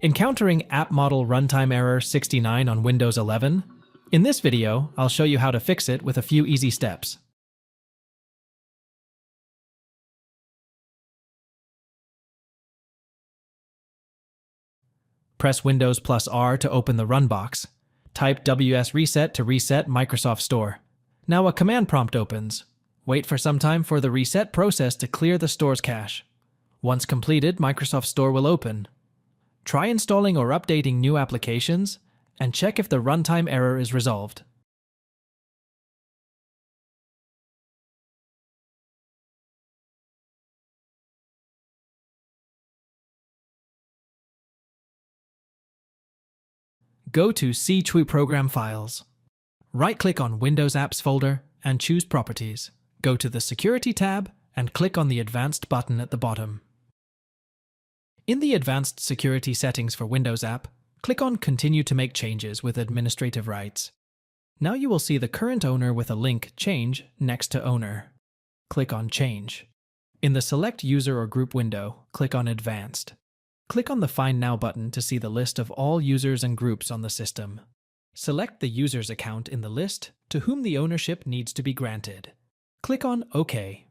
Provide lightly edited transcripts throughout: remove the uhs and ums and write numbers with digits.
Encountering AppModel Runtime Error 69 on Windows 11? In this video, I'll show you how to fix it with a few easy steps. Press Windows plus R to open the Run box. Type WS Reset to reset Microsoft Store. Now a command prompt opens. Wait for some time for the reset process to clear the store's cache. Once completed, Microsoft Store will open. Try installing or updating new applications, and check if the runtime error is resolved. Go to See True Program Files. Right-click on Windows Apps folder and choose Properties. Go to the Security tab and click on the Advanced button at the bottom. In the Advanced Security Settings for Windows app, click on Continue to make changes with administrative rights. Now you will see the current owner with a link Change next to Owner. Click on Change. In the Select User or Group window, click on Advanced. Click on the Find Now button to see the list of all users and groups on the system. Select the user's account in the list to whom the ownership needs to be granted. Click on OK.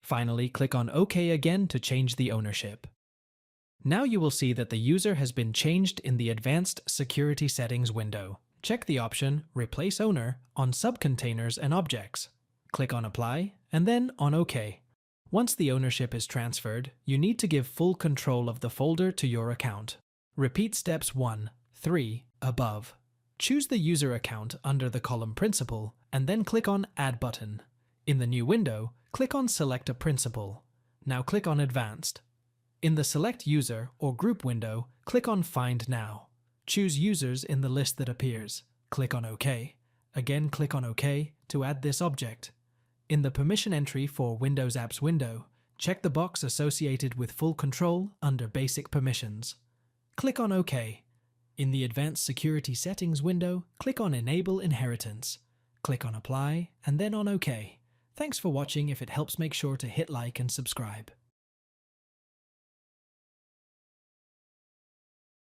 Finally, click on OK again to change the ownership. Now you will see that the user has been changed in the Advanced Security Settings window. Check the option Replace Owner on Subcontainers and Objects. Click on Apply and then on OK. Once the ownership is transferred, you need to give full control of the folder to your account. Repeat steps 1, 3 above. Choose the user account under the column Principal and then click on Add button. In the new window, click on Select a Principal. Now click on Advanced. In the Select User or Group window, click on Find Now. Choose users in the list that appears. Click on OK. Again, click on OK to add this object. In the Permission entry for Windows Apps window, check the box associated with full control under Basic Permissions. Click on OK. In the Advanced Security Settings window, click on Enable Inheritance. Click on Apply and then on OK. Thanks for watching. If it helps, make sure to hit like and subscribe.